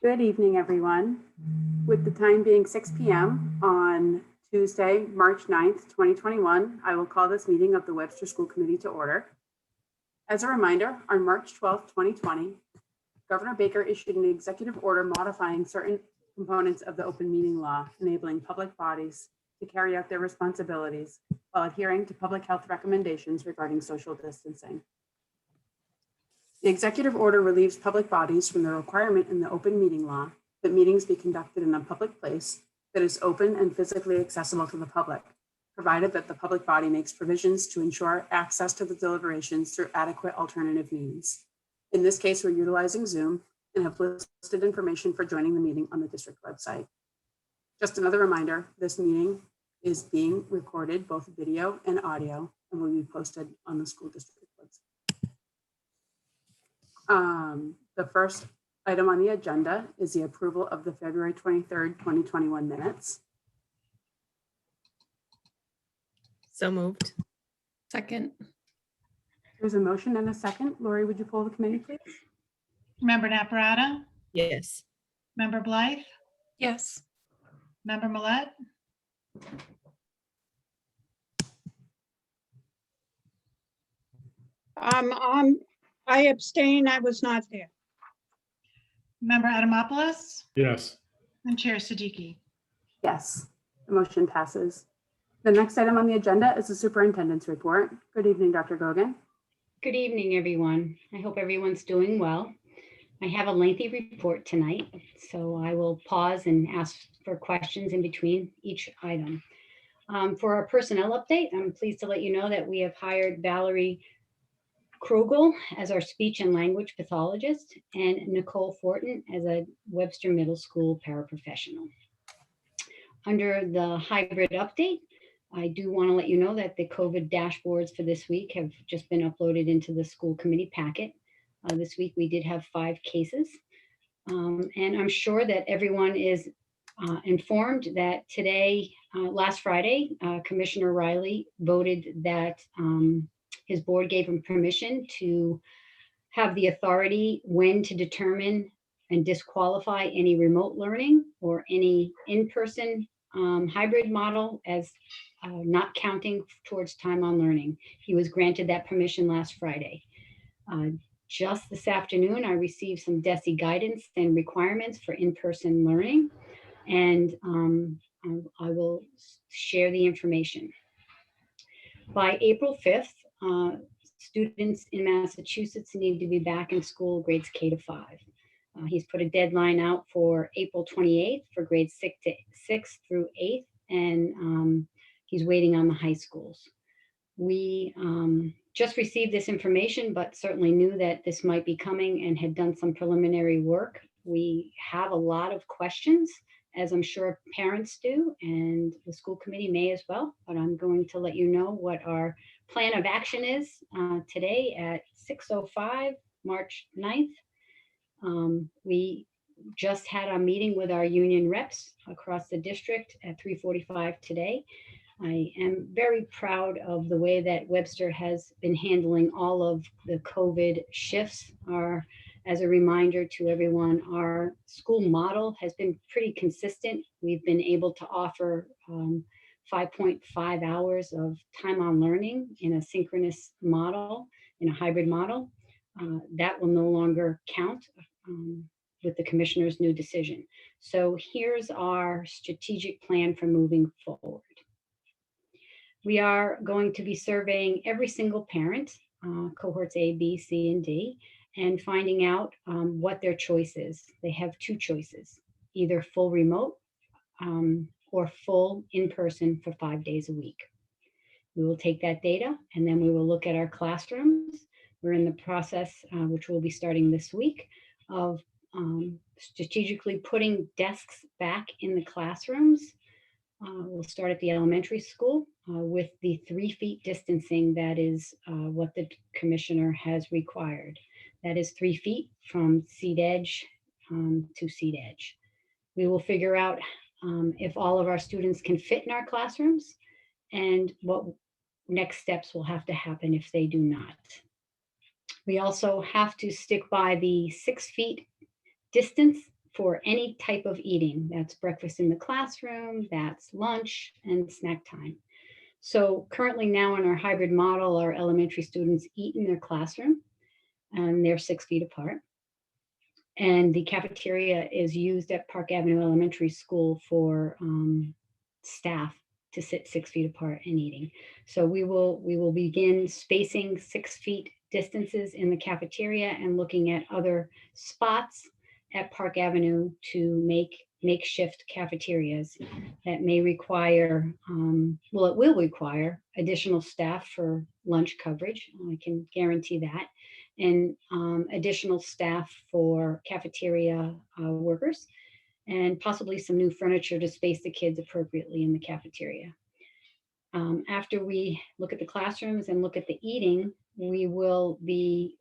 Good evening, everyone. With the time being 6 p.m. on Tuesday, March 9th, 2021, I will call this meeting of the Webster School Committee to order. As a reminder, on March 12th, 2020, Governor Baker issued an executive order modifying certain components of the open meeting law, enabling public bodies to carry out their responsibilities while adhering to public health recommendations regarding social distancing. The executive order relieves public bodies from the requirement in the open meeting law that meetings be conducted in a public place that is open and physically accessible to the public, provided that the public body makes provisions to ensure access to the deliberations through adequate alternative means. In this case, we're utilizing Zoom and have listed information for joining the meeting on the district website. Just another reminder, this meeting is being recorded, both video and audio, and will be posted on the school district website. The first item on the agenda is the approval of the February 23rd, 2021 minutes. So moved. Second. There's a motion and a second. Lori, would you poll the committee, please? Member Naprata, Yes. Member Blythe, Yes. Member Millet, I abstain. I was not there. Member Adamopoulos, Yes. and Chair Siddiqui. Yes, the motion passes. The next item on the agenda is the superintendent's report. Good evening, Dr. Gogan. Good evening, everyone. I hope everyone's doing well. I have a lengthy report tonight, so I will pause and ask for questions in between each item. For our personnel update, I'm pleased to let you know that we have hired Valerie Krugel as our speech and language pathologist and Nicole Fortin as a Webster Middle School paraprofessional. Under the hybrid update, I do want to let you know that the COVID dashboards for this week have just been uploaded into the school committee packet. This week we did have 5 cases. And I'm sure that everyone is informed that today, last Friday, Commissioner Riley voted that his board gave him permission to have the authority when to determine and disqualify any remote learning or any in-person hybrid model as not counting towards time on learning. He was granted that permission last Friday. Just this afternoon, I received some DESE guidance and requirements for in-person learning, and I will share the information. By April 5th, students in Massachusetts need to be back in school grades K to 5. He's put a deadline out for April 28th for grades 6 through 8th, and he's waiting on the high schools. We just received this information, but certainly knew that this might be coming and had done some preliminary work. We have a lot of questions, as I'm sure parents do, and the school committee may as well, but I'm going to let you know what our plan of action is today at 6:05, March 9th. We just had a meeting with our union reps across the district at 3:45 today. I am very proud of the way that Webster has been handling all of the COVID shifts. As a reminder to everyone, our school model has been pretty consistent. We've been able to offer 5.5 hours of time on learning in a synchronous model, in a hybrid model. That will no longer count with the commissioner's new decision. So here's our strategic plan for moving forward. We are going to be surveying every single parent, cohorts A, B, C, and D, and finding out what their choice is. They have 2 choices, either full remote or full in-person for 5 days a week. We will take that data and then we will look at our classrooms. We're in the process, which will be starting this week, of strategically putting desks back in the classrooms. We'll start at the elementary school with the 3 feet distancing. That is what the commissioner has required. That is 3 feet from seat edge to seat edge. We will figure out if all of our students can fit in our classrooms and what next steps will have to happen if they do not. We also have to stick by the 6 feet distance for any type of eating. That's breakfast in the classroom, that's lunch and snack time. So currently now in our hybrid model, our elementary students eat in their classroom and they're 6 feet apart. And the cafeteria is used at Park Avenue Elementary School for staff to sit 6 feet apart and eating. So we will begin spacing 6 feet distances in the cafeteria and looking at other spots at Park Avenue to make makeshift cafeterias that may require, well, it will require additional staff for lunch coverage. I can guarantee that. And additional staff for cafeteria workers, and possibly some new furniture to space the kids appropriately in the cafeteria. After we look at the classrooms and look at the eating, we will be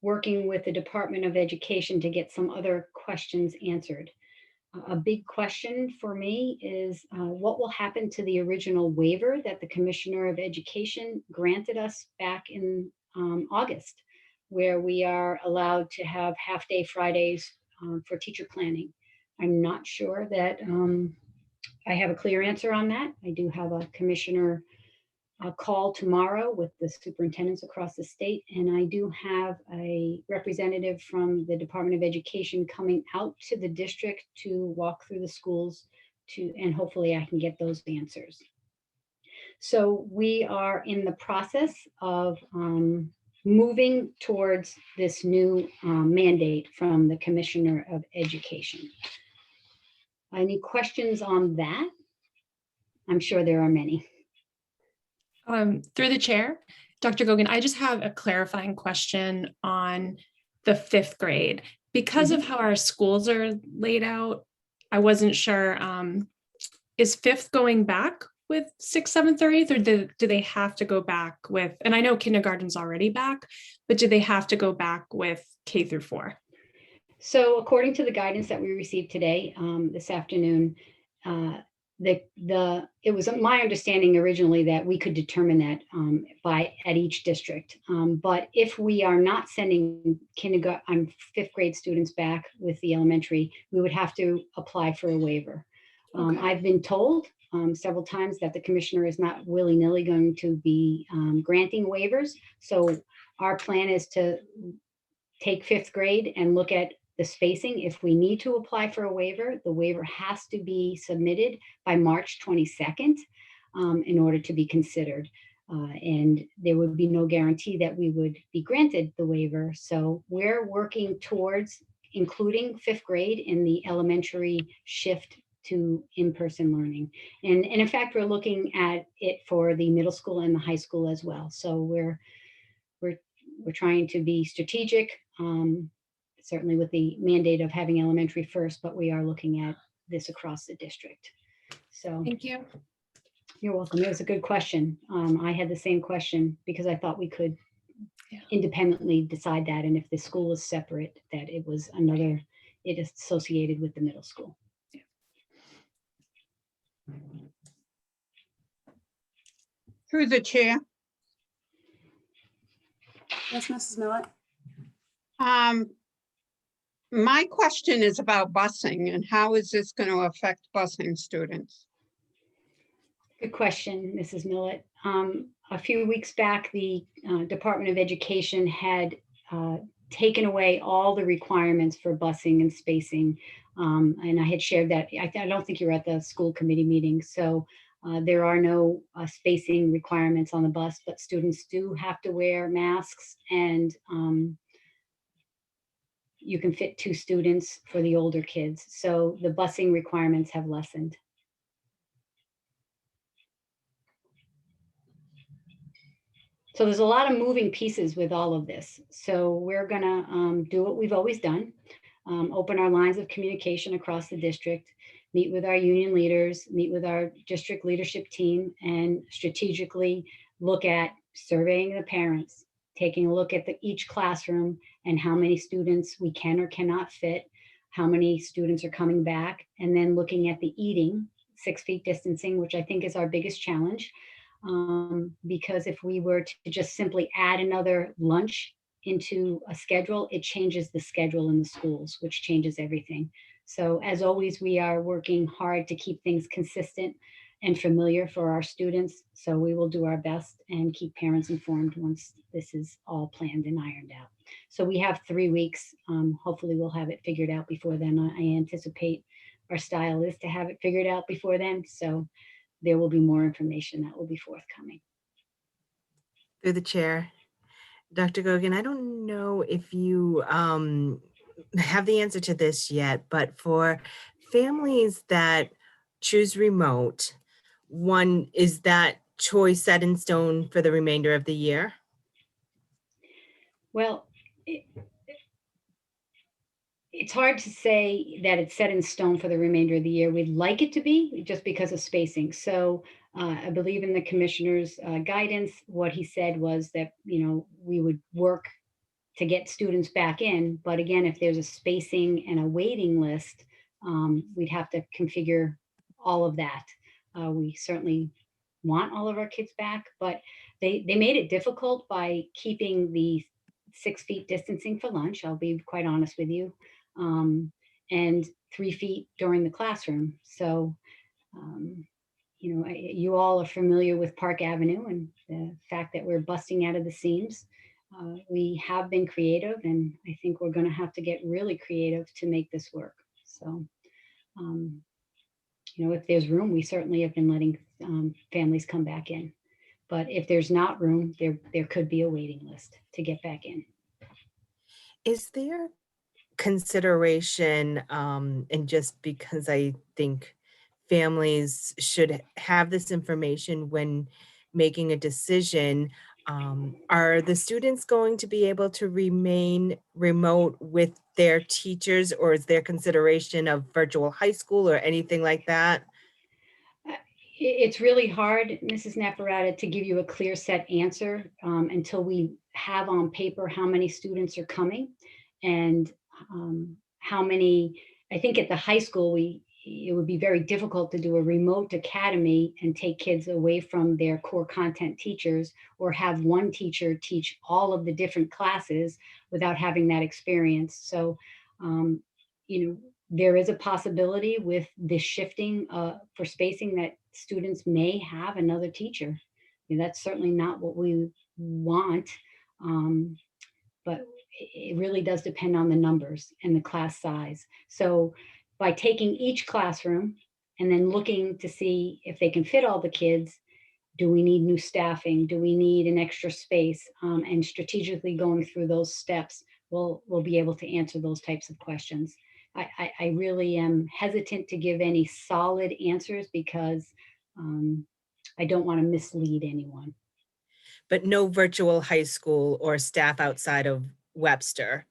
working with the Department of Education to get some other questions answered. A big question for me is what will happen to the original waiver that the Commissioner of Education granted us back in August, where we are allowed to have half-day Fridays for teacher planning. I'm not sure that I have a clear answer on that. I do have a commissioner call tomorrow with the superintendents across the state, and I do have a representative from the Department of Education coming out to the district to walk through the schools and hopefully I can get those answers. So we are in the process of moving towards this new mandate from the Commissioner of Education. Any questions on that? I'm sure there are many. Through the chair, Dr. Gogan, I just have a clarifying question on the 5th grade. Because of how our schools are laid out, I wasn't sure, is 5th going back with 6th, 7th, or 8th, or do they have to go back with, and I know kindergarten's already back, but do they have to go back with K through 4? So according to the guidance that we received today, this afternoon, it was my understanding originally that we could determine that at each district. But if we are not sending kindergarten, 5th grade students back with the elementary, we would have to apply for a waiver. Okay. I've been told several times that the commissioner is not willy-nilly going to be granting waivers. So our plan is to take 5th grade and look at the spacing. If we need to apply for a waiver, the waiver has to be submitted by March 22nd in order to be considered. And there would be no guarantee that we would be granted the waiver. So we're working towards including 5th grade in the elementary shift to in-person learning. And in fact, we're looking at it for the middle school and the high school as well. So we're trying to be strategic, certainly with the mandate of having elementary first, but we are looking at this across the district. So Thank you. you're welcome. It was a good question. I had the same question because I thought we could independently decide that. And if the school was separate, that it is associated with the middle school. Through the chair, Yes, Mrs. Millett? my question is about busing and how is this going to affect busing students? Good question, Mrs. Millett. A few weeks back, the Department of Education had taken away all the requirements for busing and spacing. And I had shared that. I don't think you were at the school committee meeting. So there are no spacing requirements on the bus, but students do have to wear masks, and you can fit 2 students for the older kids. So the busing requirements have lessened. So there's a lot of moving pieces with all of this. So we're gonna do what we've always done, open our lines of communication across the district, meet with our union leaders, meet with our district leadership team, and strategically look at surveying the parents, taking a look at each classroom and how many students we can or cannot fit, how many students are coming back, and then looking at the eating, 6 feet distancing, which I think is our biggest challenge. Because if we were to just simply add another lunch into a schedule, it changes the schedule in the schools, which changes everything. So as always, we are working hard to keep things consistent and familiar for our students. So we will do our best and keep parents informed once this is all planned and ironed out. So we have 3 weeks. Hopefully we'll have it figured out before then. I anticipate our style is to have it figured out before then. So there will be more information that will be forthcoming. Through the chair. Dr. Gogan, I don't know if you have the answer to this yet, but for families that choose remote, is that choice set in stone for the remainder of the year? Well, it's hard to say that it's set in stone for the remainder of the year. We'd like it to be just because of spacing. So I believe in the commissioner's guidance. What he said was that, we would work to get students back in. But again, if there's a spacing and a waiting list, we'd have to configure all of that. We certainly want all of our kids back, but they made it difficult by keeping the 6 feet distancing for lunch. I'll be quite honest with you. And 3 feet during the classroom. So, you all are familiar with Park Avenue and the fact that we're busting out of the seams. We have been creative, and I think we're going to have to get really creative to make this work. So, if there's room, we certainly have been letting families come back in. But if there's not room, there could be a waiting list to get back in. Is there consideration, and just because I think families should have this information when making a decision, are the students going to be able to remain remote with their teachers, or is there consideration of virtual high school or anything like that? It's really hard, Mrs. Naparata, to give you a clear set answer until we have on paper how many students are coming and how many. I think at the high school, it would be very difficult to do a remote academy and take kids away from their core content teachers, or have one teacher teach all of the different classes without having that experience. So, there is a possibility with this shifting for spacing that students may have another teacher. That's certainly not what we want, but it really does depend on the numbers and the class size. So by taking each classroom and then looking to see if they can fit all the kids, do we need new staffing? Do we need an extra space? And strategically going through those steps, we'll be able to answer those types of questions. I really am hesitant to give any solid answers because I don't want to mislead anyone. But no virtual high school or staff outside of Webster?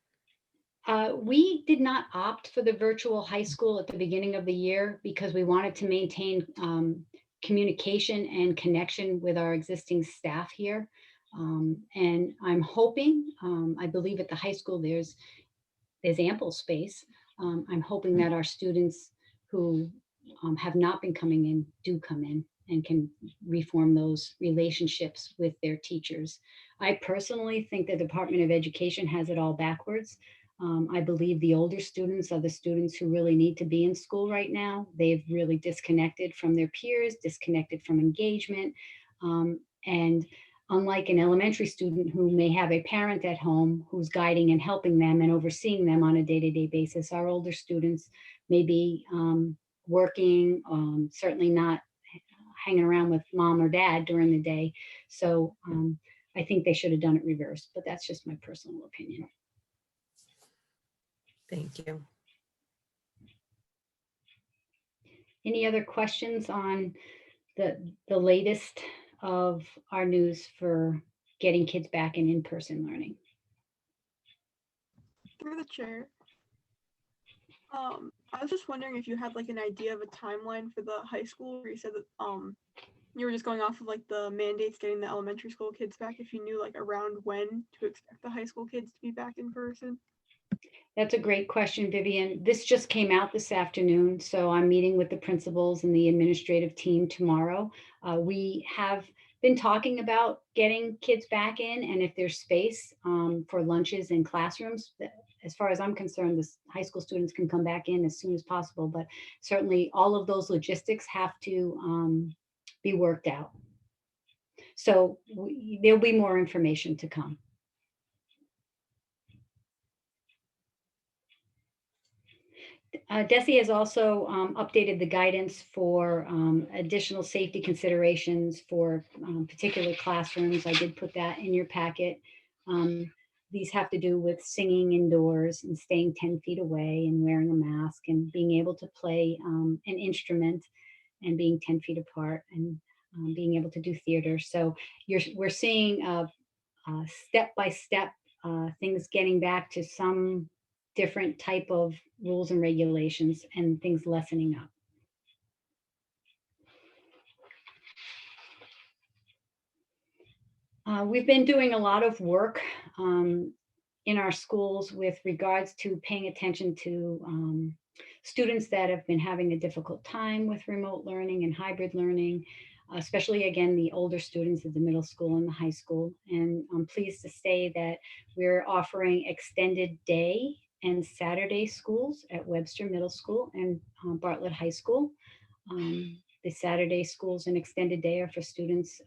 We did not opt for the virtual high school at the beginning of the year because we wanted to maintain communication and connection with our existing staff here. And I'm hoping, I believe at the high school there's ample space. I'm hoping that our students who have not been coming in do come in and can reform those relationships with their teachers. I personally think the Department of Education has it all backwards. I believe the older students are the students who really need to be in school right now. They've really disconnected from their peers, disconnected from engagement. And unlike an elementary student who may have a parent at home who's guiding and helping them and overseeing them on a day-to-day basis, our older students may be working, certainly not hanging around with mom or dad during the day. So I think they should have done it reversed, but that's just my personal opinion. Thank you. Any other questions on the latest of our news for getting kids back in-person learning? Through the chair. I was just wondering if you had like an idea of a timeline for the high school, where you said that you were just going off of like the mandates getting the elementary school kids back, if you knew like around when to expect the high school kids to be back in person. That's a great question, Vivian. This just came out this afternoon, so I'm meeting with the principals and the administrative team tomorrow. We have been talking about getting kids back in, and if there's space for lunches in classrooms, as far as I'm concerned, the high school students can come back in as soon as possible, but certainly all of those logistics have to be worked out. So there'll be more information to come. DESE has also updated the guidance for additional safety considerations for particular classrooms. I did put that in your packet. These have to do with singing indoors and staying 10 feet away and wearing a mask and being able to play an instrument and being 10 feet apart and being able to do theater. So we're seeing step-by-step things getting back to some different type of rules and regulations and things lessening up. We've been doing a lot of work in our schools with regards to paying attention to students that have been having a difficult time with remote learning and hybrid learning, especially again, the older students at the middle school and the high school. And I'm pleased to say that we're offering extended day and Saturday schools at Webster Middle School and Bartlett High School. The Saturday schools and extended day are for students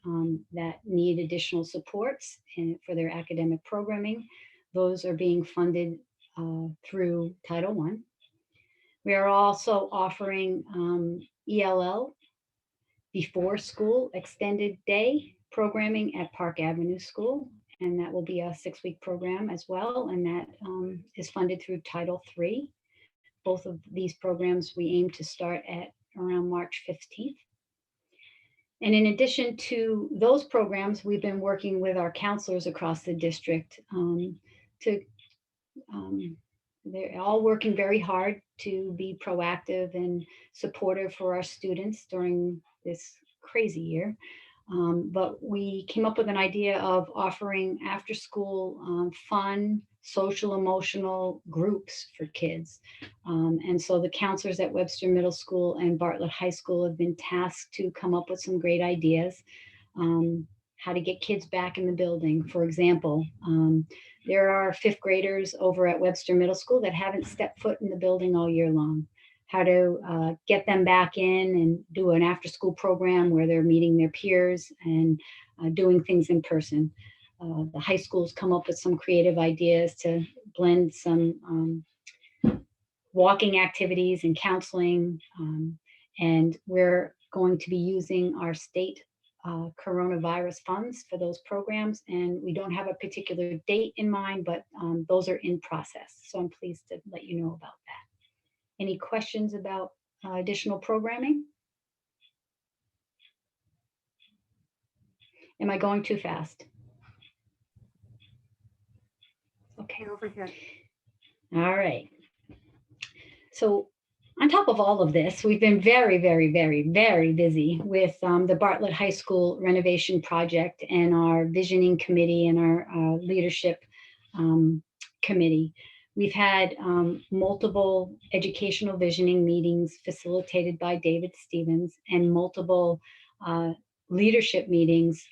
that need additional supports and for their academic programming. Those are being funded through Title I. We are also offering ELL before school extended day programming at Park Avenue School. And that will be a 6-week program as well. And that is funded through Title III. Both of these programs we aim to start at around March 15th. And in addition to those programs, we've been working with our counselors across the district they're all working very hard to be proactive and supportive for our students during this crazy year. But we came up with an idea of offering after school fun, social, emotional groups for kids. And so the counselors at Webster Middle School and Bartlett High School have been tasked to come up with some great ideas. How to get kids back in the building. For example, there are 5th graders over at Webster Middle School that haven't stepped foot in the building all year long. How to get them back in and do an after school program where they're meeting their peers and doing things in person. The high schools come up with some creative ideas to blend some walking activities and counseling. And we're going to be using our state coronavirus funds for those programs. And we don't have a particular date in mind, but those are in process. So I'm pleased to let you know about that. Any questions about additional programming? Am I going too fast? Okay. Over here. All right. So on top of all of this, we've been very, very, very, very busy with the Bartlett High School renovation project and our visioning committee and our leadership committee. We've had multiple educational visioning meetings facilitated by David Stevens and multiple leadership meetings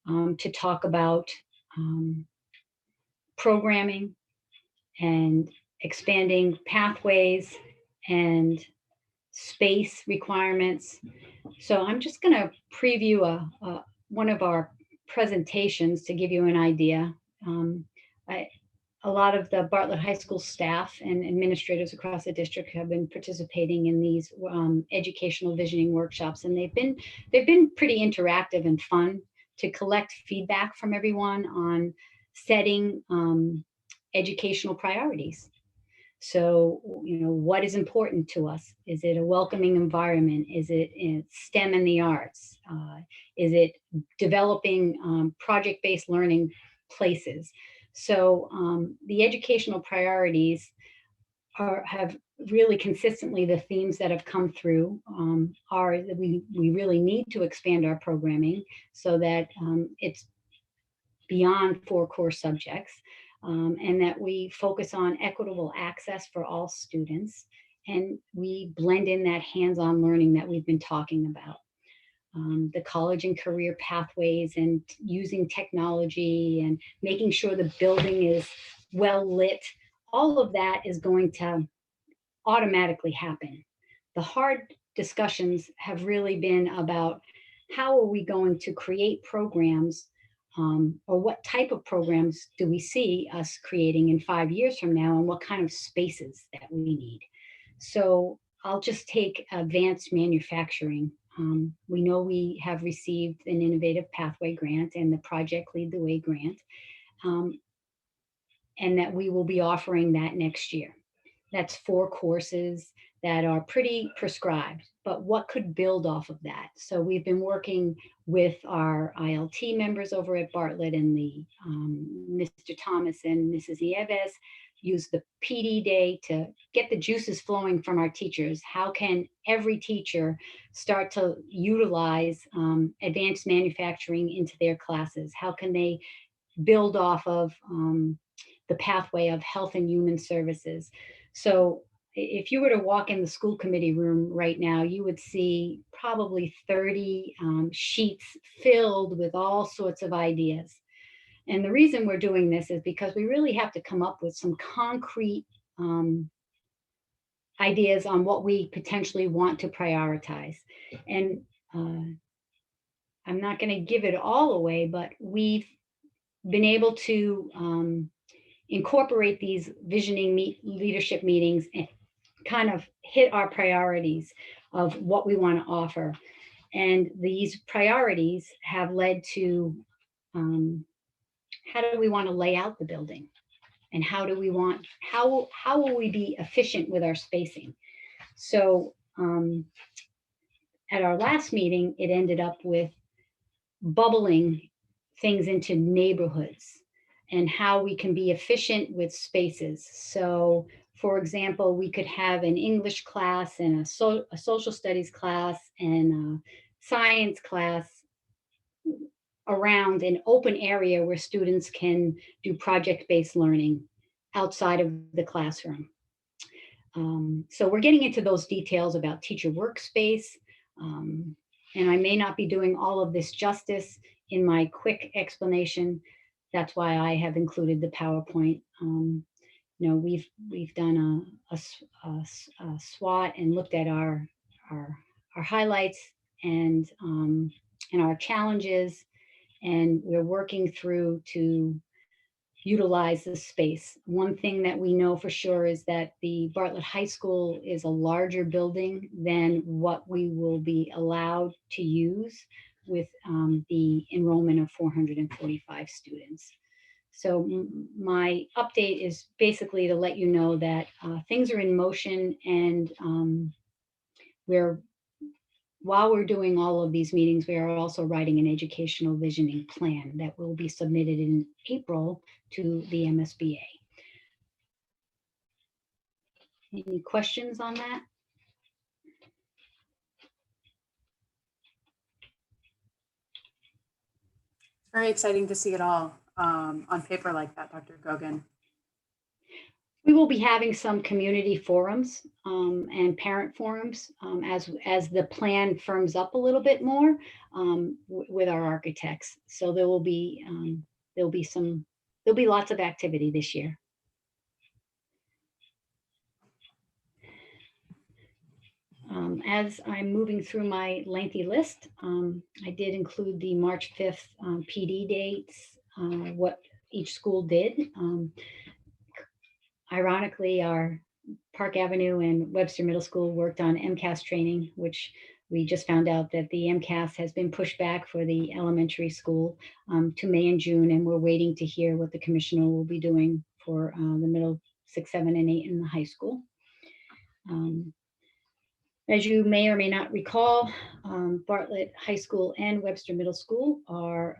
to talk about programming and expanding pathways and space requirements. So I'm just going to preview one of our presentations to give you an idea. A lot of the Bartlett High School staff and administrators across the district have been participating in these educational visioning workshops, and they've been pretty interactive and fun to collect feedback from everyone on setting educational priorities. So, what is important to us? Is it a welcoming environment? Is it in STEM and the arts? Is it developing project-based learning places? So the educational priorities have really consistently, the themes that have come through are that we really need to expand our programming so that it's beyond 4 core subjects. And that we focus on equitable access for all students, and we blend in that hands-on learning that we've been talking about. the college and career pathways and using technology and making sure the building is well lit. All of that is going to automatically happen. The hard discussions have really been about how are we going to create programs, or what type of programs do we see us creating in 5 years from now, and what kind of spaces that we need. So I'll just take advanced manufacturing. We know we have received an Innovative Pathway grant and the Project Lead the Way grant, and that we will be offering that next year. That's 4 courses that are pretty prescribed, but what could build off of that? So we've been working with our ILT members over at Bartlett, and the Mr. Thomas and Mrs. Nieves use the PD day to get the juices flowing from our teachers. How can every teacher start to utilize advanced manufacturing into their classes? How can they build off of the pathway of health and human services? So if you were to walk in the school committee room right now, you would see probably 30 sheets filled with all sorts of ideas. And the reason we're doing this is because we really have to come up with some concrete ideas on what we potentially want to prioritize. And I'm not going to give it all away, but we've been able to incorporate these visioning leadership meetings and kind of hit our priorities of what we want to offer. And these priorities have led to how do we want to lay out the building, and how will we be efficient with our spacing? So at our last meeting, it ended up with bubbling things into neighborhoods and how we can be efficient with spaces. So for example, we could have an English class and a social studies class and a science class around an open area where students can do project-based learning outside of the classroom. So we're getting into those details about teacher workspace. And I may not be doing all of this justice in my quick explanation. That's why I have included the PowerPoint. You know, we've done a SWOT and looked at our highlights and our challenges, and we're working through to utilize the space. One thing that we know for sure is that the Bartlett High School is a larger building than what we will be allowed to use with the enrollment of 445 students. So my update is basically to let you know that things are in motion, and while we're doing all of these meetings, we are also writing an educational visioning plan that will be submitted in April to the MSBA. Any questions on that? Very exciting to see it all on paper like that, Dr. Gogan. We will be having some community forums and parent forums as the plan firms up a little bit more with our architects. So there'll be lots of activity this year. As I'm moving through my lengthy list, I did include the March 5th PD dates, what each school did. Ironically, our Park Avenue and Webster Middle School worked on MCAS training, which we just found out that the MCAS has been pushed back for the elementary school to May and June, and we're waiting to hear what the commissioner will be doing for the middle 6, 7, and 8 in the high school. As you may or may not recall, Bartlett High School and Webster Middle School are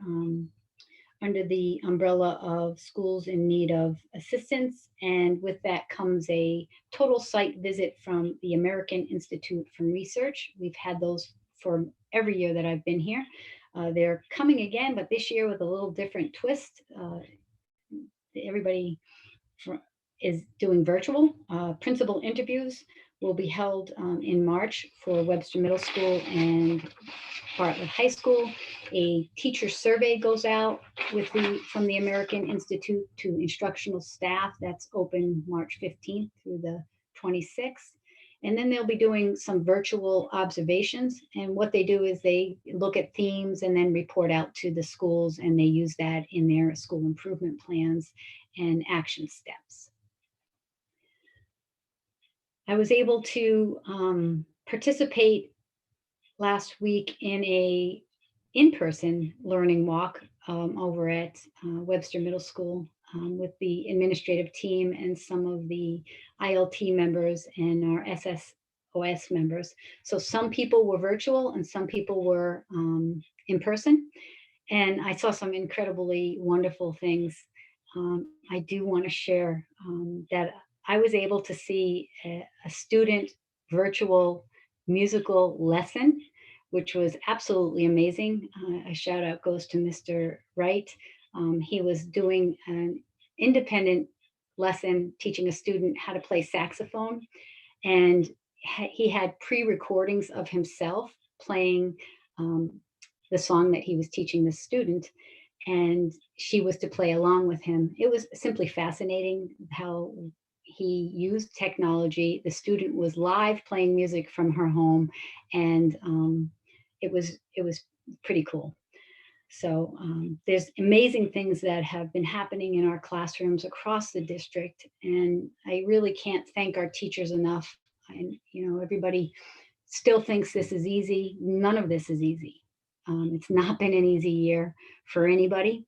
under the umbrella of schools in need of assistance. And with that comes a total site visit from the American Institute for Research. We've had those for every year that I've been here. They're coming again, but this year with a little different twist. Everybody is doing virtual principal interviews will be held in March for Webster Middle School and Bartlett High School. A teacher survey goes out from the American Institute to instructional staff. That's open March 15th through the 26th. And then they'll be doing some virtual observations. And what they do is they look at themes and then report out to the schools, and they use that in their school improvement plans and action steps. I was able to participate last week in a in-person learning walk over at Webster Middle School with the administrative team and some of the ILT members and our SSOS members. So some people were virtual and some people were in person. And I saw some incredibly wonderful things. I do want to share that I was able to see a student virtual musical lesson, which was absolutely amazing. A shout out goes to Mr. Wright. He was doing an independent lesson teaching a student how to play saxophone. And he had pre-recordings of himself playing the song that he was teaching the student. And she was to play along with him. It was simply fascinating how he used technology. The student was live playing music from her home, and it was pretty cool. So there's amazing things that have been happening in our classrooms across the district, and I really can't thank our teachers enough. And everybody still thinks this is easy. None of this is easy. It's not been an easy year for anybody.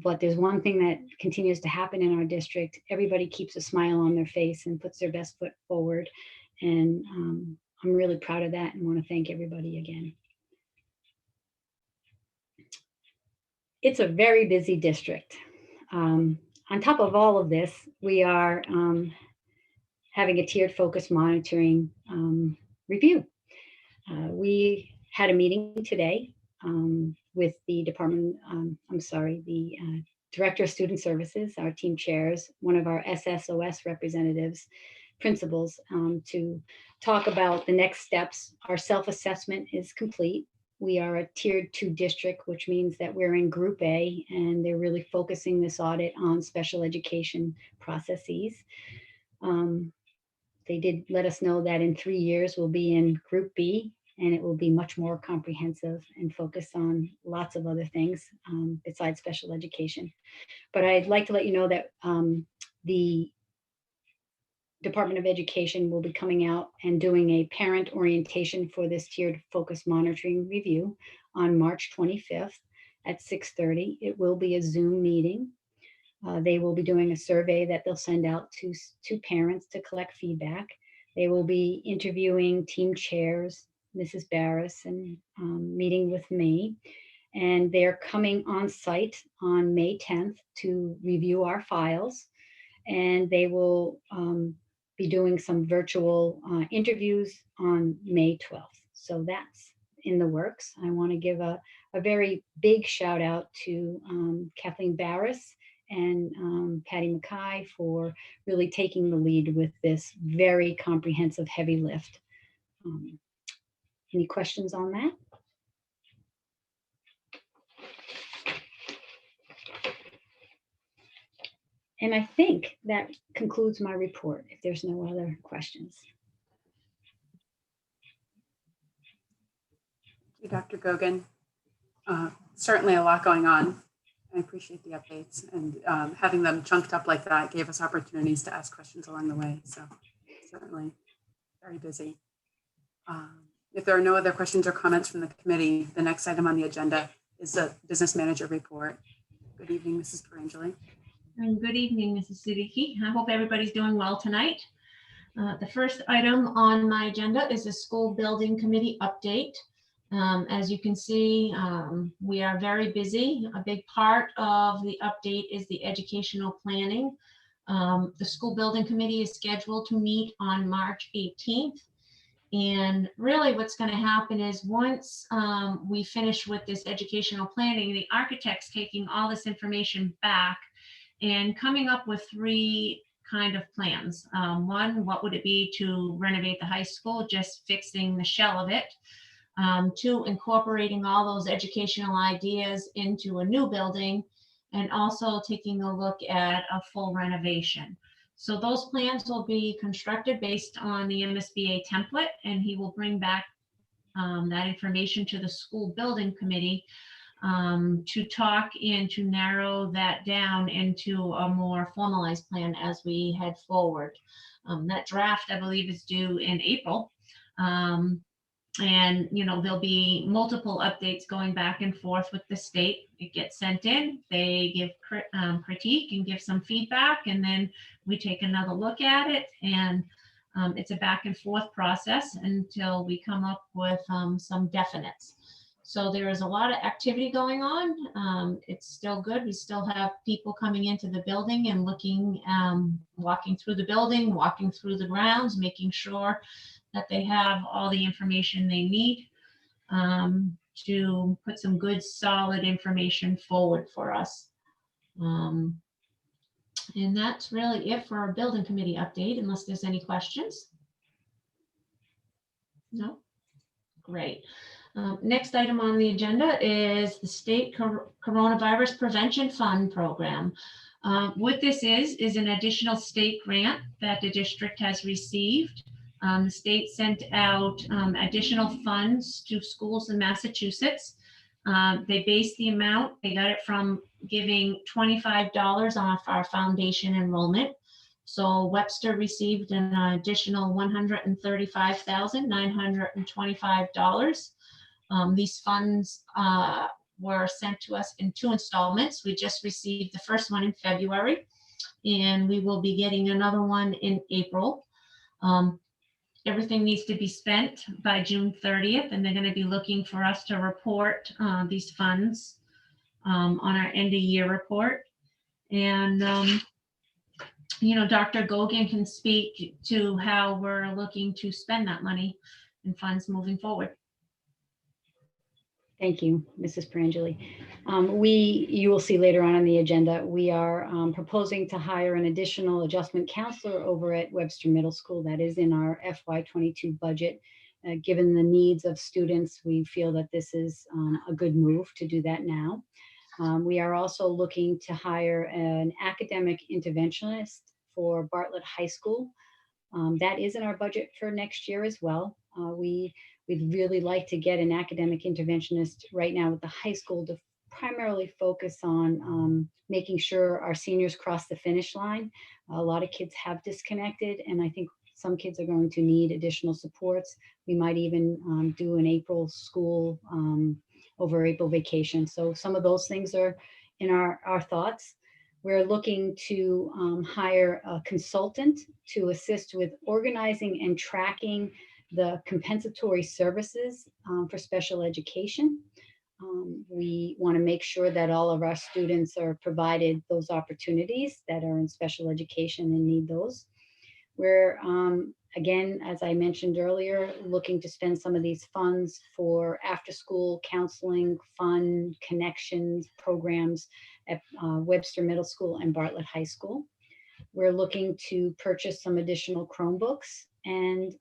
But there's one thing that continues to happen in our district. Everybody keeps a smile on their face and puts their best foot forward. And I'm really proud of that and want to thank everybody again. It's a very busy district. On top of all of this, we are having a tiered focus monitoring review. We had a meeting today with the Director of Student Services, our team chairs, one of our SSOS representatives, principals, to talk about the next steps. Our self-assessment is complete. We are a tiered 2 district, which means that we're in Group A, and they're really focusing this audit on special education processes. They did let us know that in 3 years we'll be in Group B, and it will be much more comprehensive and focus on lots of other things besides special education. But I'd like to let you know that the Department of Education will be coming out and doing a parent orientation for this tiered focus monitoring review on March 25th at 6:30. It will be a Zoom meeting. They will be doing a survey that they'll send out to parents to collect feedback. They will be interviewing team chairs, Mrs. Barris, and meeting with me. And they're coming on site on May 10th to review our files. And they will be doing some virtual interviews on May 12th. So that's in the works. I want to give a very big shout out to Kathleen Barris and Patty Mackay for really taking the lead with this very comprehensive heavy lift. Any questions on that? And I think that concludes my report, if there's no other questions. Thank you, Dr. Gogan. Certainly a lot going on. I appreciate the updates, and having them chunked up like that gave us opportunities to ask questions along the way. So certainly very busy. If there are no other questions or comments from the committee, the next item on the agenda is the business manager report. Good evening, Mrs. Perangeli. And good evening, Mrs. Siddiqui. I hope everybody's doing well tonight. The first item on my agenda is a school building committee update. As you can see, we are very busy. A big part of the update is the educational planning. The school building committee is scheduled to meet on March 18th. And really what's going to happen is once we finish with this educational planning, the architect's taking all this information back and coming up with 3 kind of plans. One, what would it be to renovate the high school, just fixing the shell of it? Two, incorporating all those educational ideas into a new building, and also taking a look at a full renovation. So those plans will be constructed based on the MSBA template, and he will bring back that information to the school building committee to talk and to narrow that down into a more formalized plan as we head forward. That draft, I believe, is due in April. And, you know, there'll be multiple updates going back and forth with the state. It gets sent in, they give critique and give some feedback, and then we take another look at it. And it's a back and forth process until we come up with some definites. So there is a lot of activity going on. It's still good. We still have people coming into the building and looking, walking through the building, walking through the grounds, making sure that they have all the information they need to put some good, solid information forward for us. And that's really it for our building committee update, unless there's any questions. No? Great. Next item on the agenda is the State Coronavirus Prevention Fund Program. What this is an additional state grant that the district has received. The state sent out additional funds to schools in Massachusetts. They based the amount, they got it from giving $25 off our foundation enrollment. So Webster received an additional $135,925. These funds were sent to us in 2 installments. We just received the first one in February, and we will be getting another one in April. Everything needs to be spent by June 30th, and they're going to be looking for us to report these funds on our end of year report. And, you know, Dr. Gogan can speak to how we're looking to spend that money and funds moving forward. Thank you, Mrs. Perangeli. You will see later on the agenda, we are proposing to hire an additional adjustment counselor over at Webster Middle School. That is in our FY22 budget. Given the needs of students, we feel that this is a good move to do that now. We are also looking to hire an academic interventionist for Bartlett High School. That is in our budget for next year as well. We'd really like to get an academic interventionist right now at the high school to primarily focus on making sure our seniors cross the finish line. A lot of kids have disconnected, and I think some kids are going to need additional supports. We might even do an April school over April vacation. So some of those things are in our thoughts. We're looking to hire a consultant to assist with organizing and tracking the compensatory services for special education. We want to make sure that all of our students are provided those opportunities that are in special education and need those. We're, again, as I mentioned earlier, looking to spend some of these funds for after-school counseling, fun, connections, programs at Webster Middle School and Bartlett High School. We're looking to purchase some additional Chromebooks and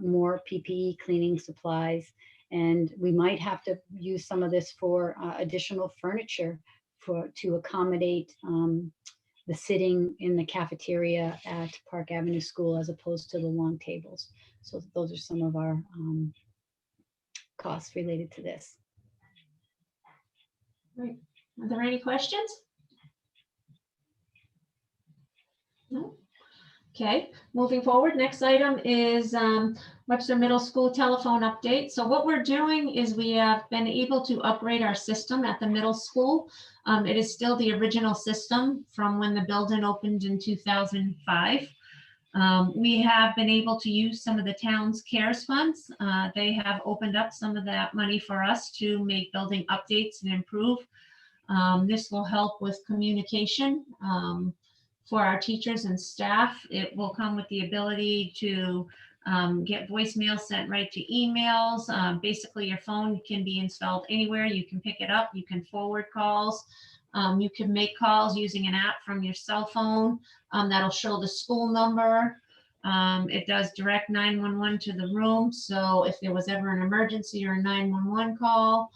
more PPE cleaning supplies. And we might have to use some of this for additional furniture to accommodate the sitting in the cafeteria at Park Avenue School as opposed to the long tables. So those are some of our costs related to this. Great. Are there any questions? No? Okay, moving forward, next item is Webster Middle School telephone update. So what we're doing is we have been able to upgrade our system at the middle school. It is still the original system from when the building opened in 2005. We have been able to use some of the town's CARES funds. They have opened up some of that money for us to make building updates and improve. This will help with communication for our teachers and staff. It will come with the ability to get voicemail sent right to emails. Basically, your phone can be installed anywhere. You can pick it up. You can forward calls. You can make calls using an app from your cell phone that'll show the school number. It does direct 911 to the room. So if there was ever an emergency or a 911 call,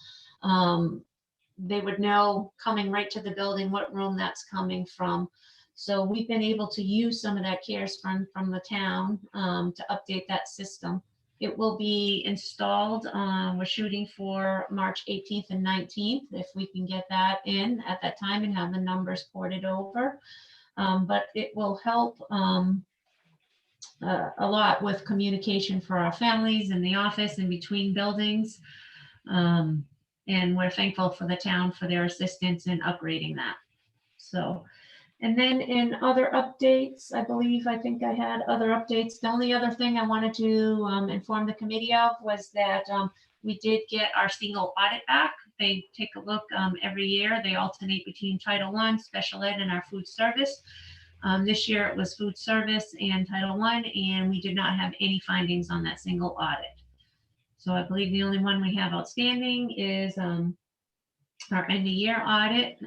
they would know coming right to the building what room that's coming from. So we've been able to use some of that CARES fund from the town to update that system. It will be installed. We're shooting for March 18th and 19th, if we can get that in at that time and have the numbers ported over. But it will help a lot with communication for our families in the office and between buildings. And we're thankful for the town for their assistance in upgrading that. So, and then in other updates, I think I had other updates. The only other thing I wanted to inform the committee of was that we did get our single audit back. They take a look every year. They alternate between Title I, Special Ed, and our food service. This year it was food service and Title I, and we did not have any findings on that single audit. So I believe the only one we have outstanding is our end of year audit.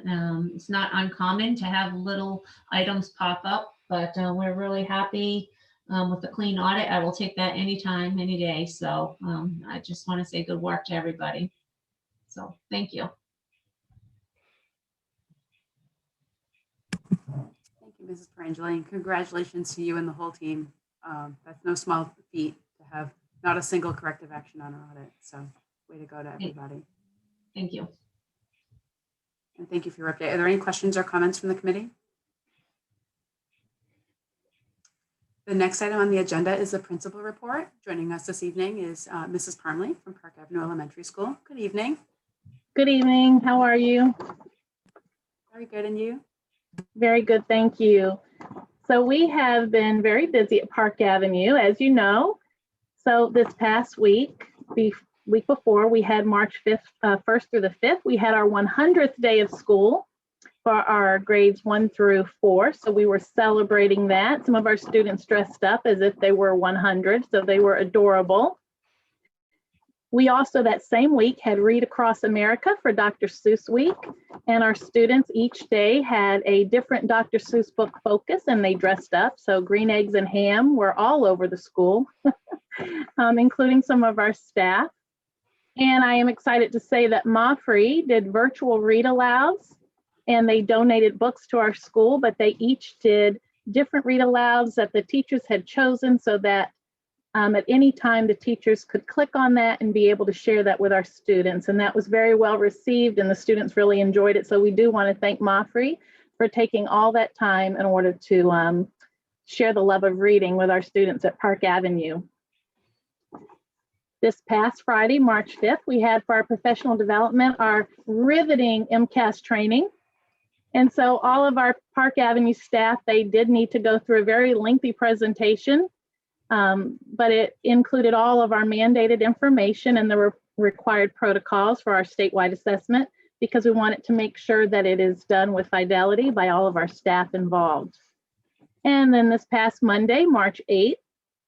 It's not uncommon to have little items pop up, but we're really happy with the clean audit. I will take that anytime, any day. So I just want to say good work to everybody. So thank you. Thank you, Mrs. Perangeli, and congratulations to you and the whole team. That's no small feat to have not a single corrective action on our audit. So way to go to everybody. Thank you. And thank you for your update. Are there any questions or comments from the committee? The next item on the agenda is the principal report. Joining us this evening is Mrs. Parmley from Park Avenue Elementary School. Good evening. Good evening. How are you? Very good. And you? Very good. Thank you. So we have been very busy at Park Avenue, as you know. So this past week, week before, we had March 1st through the 5th, we had our 100th day of school for our grades 1 through 4. So we were celebrating that. Some of our students dressed up as if they were 100, so they were adorable. We also that same week had Read Across America for Dr. Seuss Week, and our students each day had a different Dr. Seuss book focus and they dressed up. So Green Eggs and Ham were all over the school, including some of our staff. And I am excited to say that Mafre did virtual read alouds, and they donated books to our school, but they each did different read alouds that the teachers had chosen so that at any time the teachers could click on that and be able to share that with our students. And that was very well received and the students really enjoyed it. So we do want to thank Mafre for taking all that time in order to share the love of reading with our students at Park Avenue. This past Friday, March 5th, we had for our professional development, our riveting MCAS training. And so all of our Park Avenue staff, they did need to go through a very lengthy presentation, but it included all of our mandated information and the required protocols for our statewide assessment, because we wanted to make sure that it is done with fidelity by all of our staff involved. And then this past Monday, March 8th,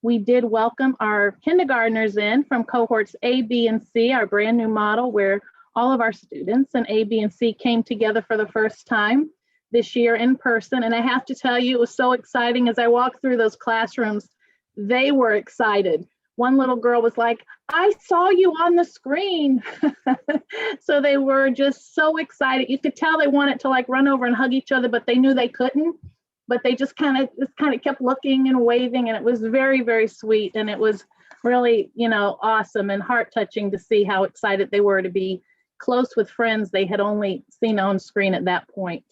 we did welcome our kindergartners in from cohorts A, B, and C, our brand new model where all of our students in A, B, and C came together for the first time this year in person. And I have to tell you, it was so exciting. As I walked through those classrooms, they were excited. One little girl was like, I saw you on the screen. So they were just so excited. You could tell they wanted to like run over and hug each other, but they knew they couldn't. But they just kind of kept looking and waving, and it was very, very sweet. And it was really, awesome and heart touching to see how excited they were to be close with friends they had only seen on screen at that point.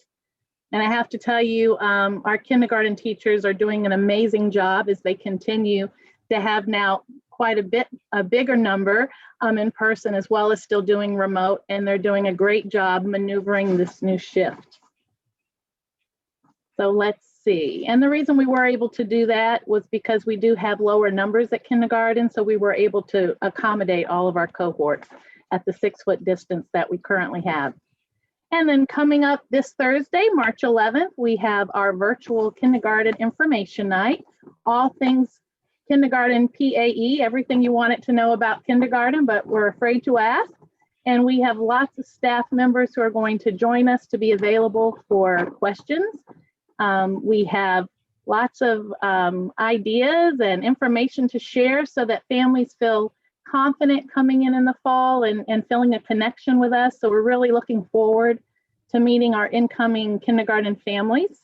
And I have to tell you, our kindergarten teachers are doing an amazing job as they continue to have now quite a bigger number in person, as well as still doing remote, and they're doing a great job maneuvering this new shift. So let's see. And the reason we were able to do that was because we do have lower numbers at kindergarten, so we were able to accommodate all of our cohorts at the 6-foot distance that we currently have. And then coming up this Thursday, March 11th, we have our virtual kindergarten information night, all things kindergarten PAE, everything you wanted to know about kindergarten, but we're afraid to ask. And we have lots of staff members who are going to join us to be available for questions. We have lots of ideas and information to share so that families feel confident coming in the fall and feeling a connection with us. So we're really looking forward to meeting our incoming kindergarten families.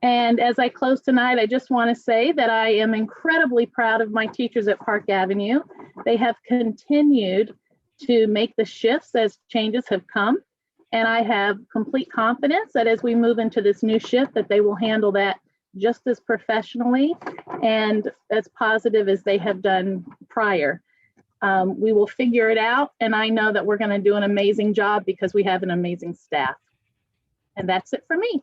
And as I close tonight, I just want to say that I am incredibly proud of my teachers at Park Avenue. They have continued to make the shifts as changes have come. And I have complete confidence that as we move into this new shift, that they will handle that just as professionally and as positive as they have done prior. We will figure it out. And I know that we're going to do an amazing job because we have an amazing staff. And that's it for me.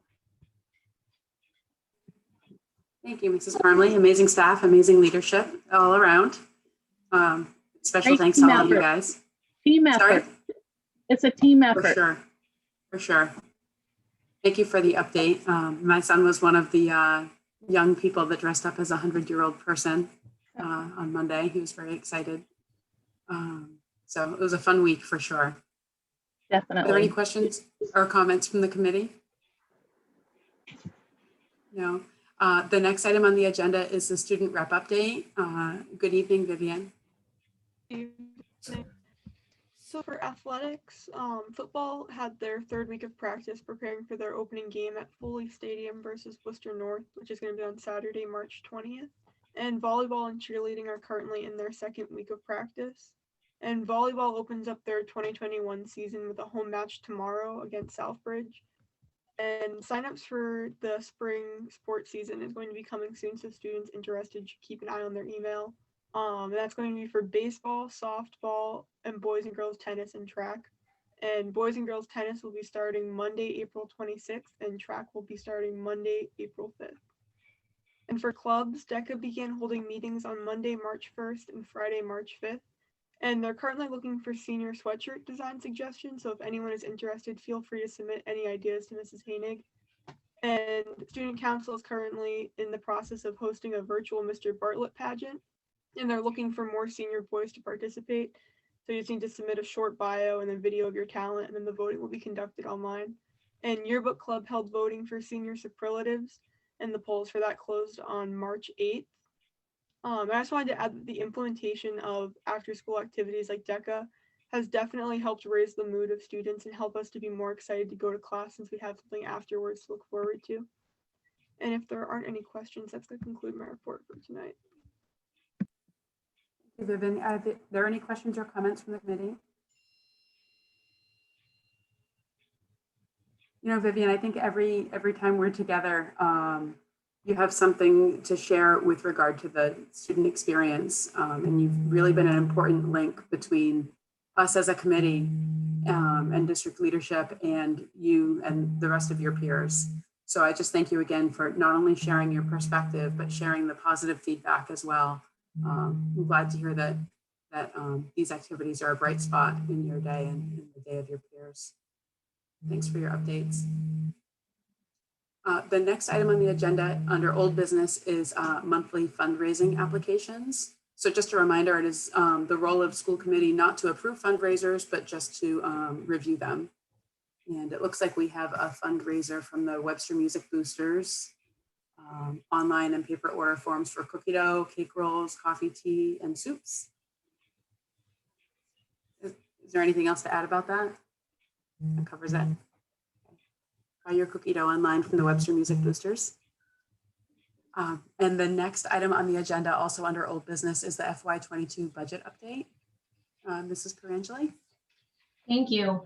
Thank you, Mrs. Parmley. Amazing staff, amazing leadership all around. Special Great thanks to team all of you effort. guys. Team Sorry? effort. It's a team For effort. sure, for sure. Thank you for the update. My son was one of the young people that dressed up as a 100-year-old person on Monday. He was very excited. So it was a fun week for sure. Are there any Definitely. questions or comments from the committee? No. The next item on the agenda is the student rep update. Good evening, Vivian. So for athletics, football had their third week of practice preparing for their opening game at Foley Stadium versus Worcester North, which is going to be on Saturday, March 20th. And volleyball and cheerleading are currently in their second week of practice. And volleyball opens up their 2021 season with a home match tomorrow against Southbridge. And signups for the spring sports season is going to be coming soon, so students interested should keep an eye on their email. That's going to be for baseball, softball, and boys and girls tennis and track. And boys and girls tennis will be starting Monday, April 26th, and track will be starting Monday, April 5th. And for clubs, DECA began holding meetings on Monday, March 1st and Friday, March 5th. And they're currently looking for senior sweatshirt design suggestions. So if anyone is interested, feel free to submit any ideas to Mrs. Hainig. And Student Council is currently in the process of hosting a virtual Mr. Bartlett pageant. And they're looking for more senior boys to participate. So you just need to submit a short bio and then video of your talent, and then the voting will be conducted online. And Yearbook Club held voting for senior superlatives, and the polls for that closed on March 8th. I just wanted to add that the implementation of after-school activities like DECA has definitely helped raise the mood of students and help us to be more excited to go to class since we have something afterwards to look forward to. And if there aren't any questions, that's going to conclude my report for tonight. Thank you, Vivian. Are there any questions or comments from the committee? You know, Vivian, I think every time we're together, you have something to share with regard to the student experience. And you've really been an important link between us as a committee and district leadership and you and the rest of your peers. So I just thank you again for not only sharing your perspective, but sharing the positive feedback as well. I'm glad to hear that these activities are a bright spot in your day and in the day of your peers. Thanks for your updates. The next item on the agenda under old business is monthly fundraising applications. So just a reminder, it is the role of school committee not to approve fundraisers, but just to review them. And it looks like we have a fundraiser from the Webster Music Boosters, online and paper order forms for cookie dough, cake rolls, coffee, tea, and soups. Is there anything else to add about that? That covers it. Buy your cookie dough online from the Webster Music Boosters. And the next item on the agenda, also under old business, is the FY22 budget update. Mrs. Perangeli. Thank you.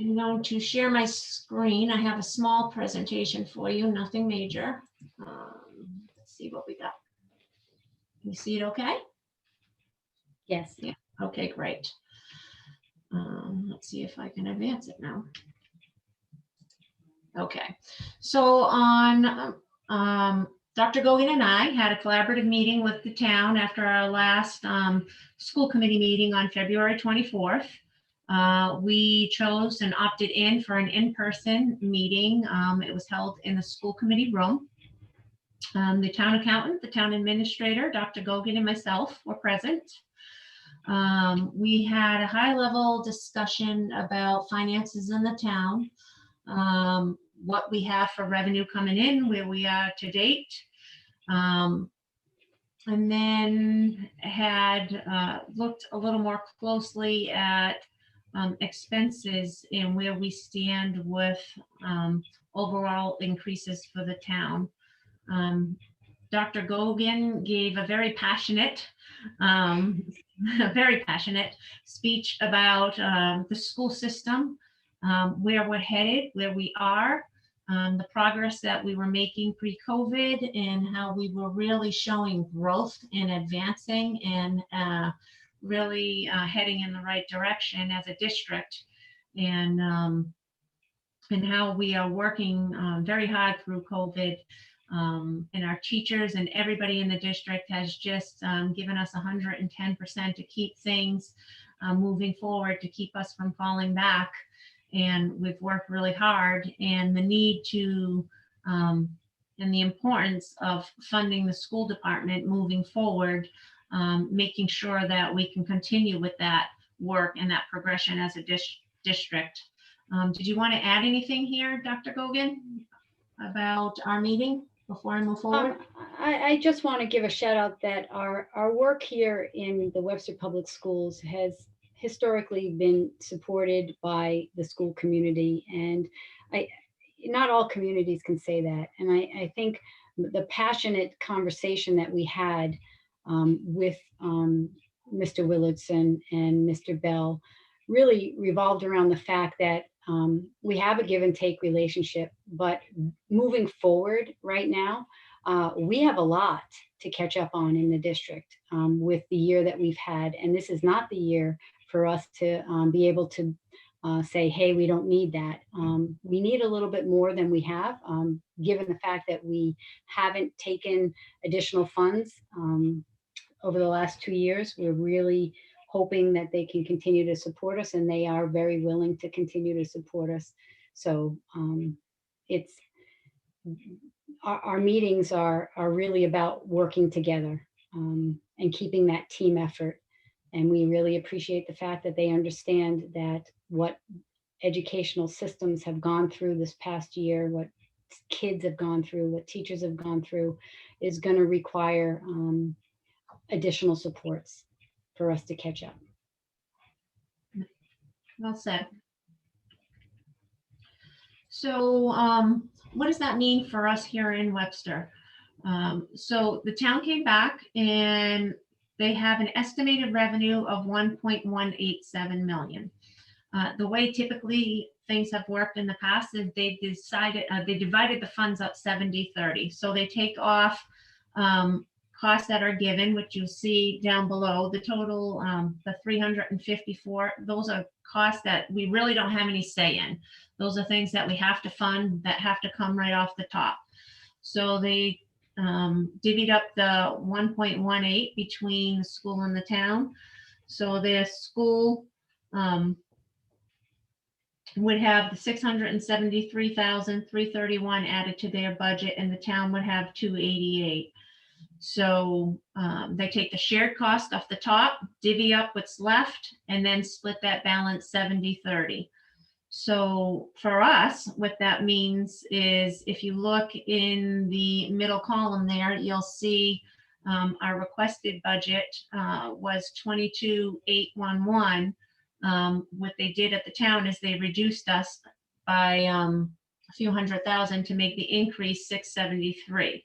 I'm going to share my screen. I have a small presentation for you, nothing major. Let's see what we got. Can you see it okay? Yes. Yeah. Okay, great. Let's see if I can advance it now. Okay, so on Dr. Gogan and I had a collaborative meeting with the town after our last school committee meeting on February 24th. We chose and opted in for an in-person meeting. It was held in the school committee room. The town accountant, the town administrator, Dr. Gogan and myself were present. We had a high-level discussion about finances in the town, what we have for revenue coming in, where we are to date. And then had looked a little more closely at expenses and where we stand with overall increases for the town. Dr. Gogan gave a very passionate speech about the school system, where we're headed, where we are, the progress that we were making pre-COVID, and how we were really showing growth and advancing and really heading in the right direction as a district, and how we are working very hard through COVID. And our teachers and everybody in the district has just given us 110% to keep things moving forward, to keep us from falling back. And we've worked really hard, and the need to and the importance of funding the school department moving forward, making sure that we can continue with that work and that progression as a district. Did you want to add anything here, Dr. Gogan, about our meeting before I move forward? I just want to give a shout out that our work here in the Webster Public Schools has historically been supported by the school community, and not all communities can say that. And I think the passionate conversation that we had with Mr. Willardson and Mr. Bell really revolved around the fact that we have a give and take relationship, but moving forward right now, we have a lot to catch up on in the district with the year that we've had. And this is not the year for us to be able to say, hey, we don't need that. We need a little bit more than we have, given the fact that we haven't taken additional funds over the last 2 years. We're really hoping that they can continue to support us, and they are very willing to continue to support us. So it's our meetings are really about working together and keeping that team effort. And we really appreciate the fact that they understand that what educational systems have gone through this past year, what kids have gone through, what teachers have gone through, is going to require additional supports for us to catch up. Well said. So what does that mean for us here in Webster? So the town came back and they have an estimated revenue of 1.187 million. The way typically things have worked in the past is they divided the funds up 70-30. So they take off costs that are given, which you see down below. The total, the 354, those are costs that we really don't have any say in. Those are things that we have to fund, that have to come right off the top. So they divvied up the 1.18 between the school and the town. So the school would have the 673,331 added to their budget, and the town would have 288. So they take the shared cost off the top, divvy up what's left, and then split that balance 70-30. So for us, what that means is if you look in the middle column there, you'll see our requested budget was 22,811. What they did at the town is they reduced us by a few $100,000 to make the increase 673.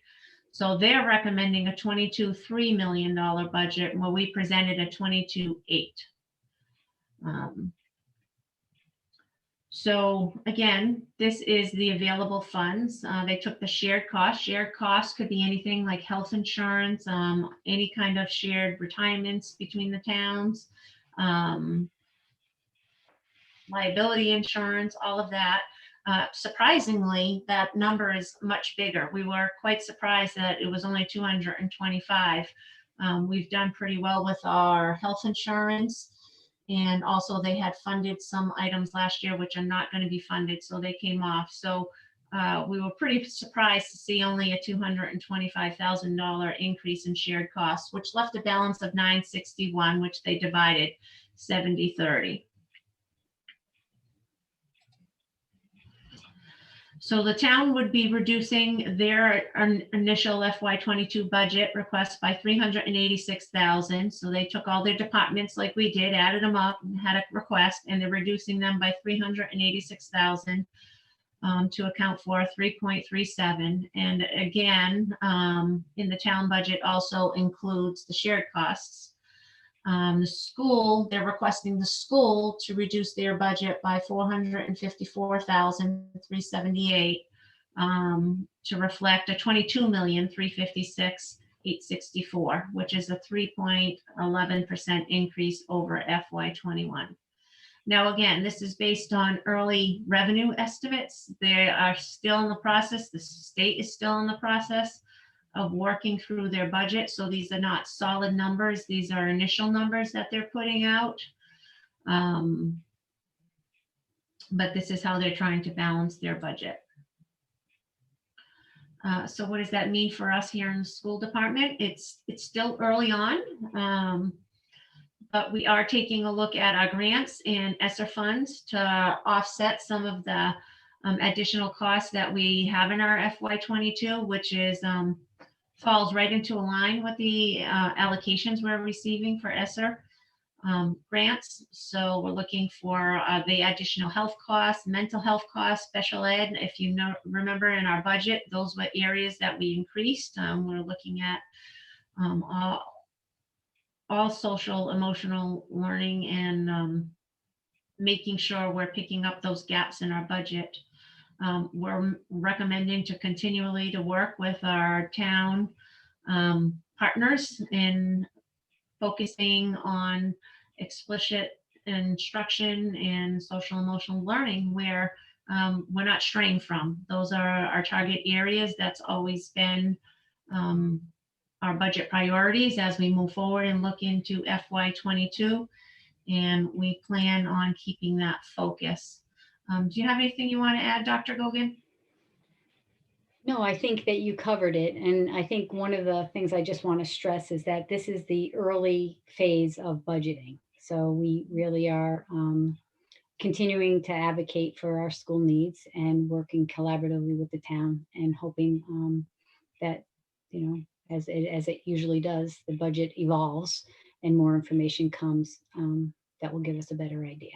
So they're recommending a $22.3 million budget, where we presented a 22.8. So again, this is the available funds. They took the shared cost. Shared costs could be anything like health insurance, any kind of shared retirements between the towns, liability insurance, all of that. Surprisingly, that number is much bigger. We were quite surprised that it was only 225. We've done pretty well with our health insurance, and also they had funded some items last year which are not going to be funded, so they came off. So we were pretty surprised to see only a $225,000 increase in shared costs, which left a balance of 961, which they divided 70-30. So the town would be reducing their initial FY22 budget request by 386,000. So they took all their departments like we did, added them up and had a request, and they're reducing them by 386,000 to account for 3.37. And again, in the town budget also includes the shared costs. The school, they're requesting the school to reduce their budget by 454,378 to reflect a 22,356,864, which is a 3.11% increase over FY21. Now, again, this is based on early revenue estimates. They are still in the process. The state is still in the process of working through their budget. So these are not solid numbers. These are initial numbers that they're putting out. But this is how they're trying to balance their budget. So what does that mean for us here in the school department? It's still early on, but we are taking a look at our grants and ESSER funds to offset some of the additional costs that we have in our FY22, which is falls right into a line with the allocations we're receiving for ESSER grants. So we're looking for the additional health costs, mental health costs, special ed. If you remember in our budget, those were areas that we increased. We're looking at all social, emotional learning and making sure we're picking up those gaps in our budget. We're recommending to continually to work with our town partners in focusing on explicit instruction and social emotional learning where we're not straying from. Those are our target areas. That's always been our budget priorities as we move forward and look into FY22. And we plan on keeping that focus. Do you have anything you want to add, Dr. Gogan? No, I think that you covered it. And I think one of the things I just want to stress is that this is the early phase of budgeting. So we really are continuing to advocate for our school needs and working collaboratively with the town and hoping that, you know, as it usually does, the budget evolves and more information comes that will give us a better idea.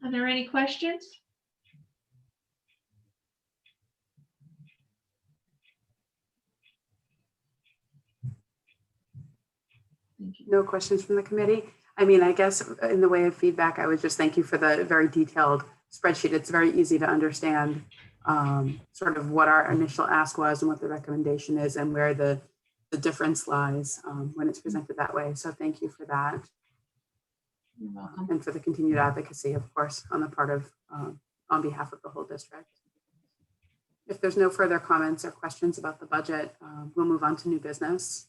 Are there any questions? No questions from the committee. I mean, I guess in the way of feedback, I would just thank you for the very detailed spreadsheet. It's very easy to understand sort of what our initial ask was and what the recommendation is and where the difference lies when it's presented that way. So thank you for that. You're welcome. And for the continued advocacy, of course, on the part of, on behalf of the whole district. If there's no further comments or questions about the budget, we'll move on to new business.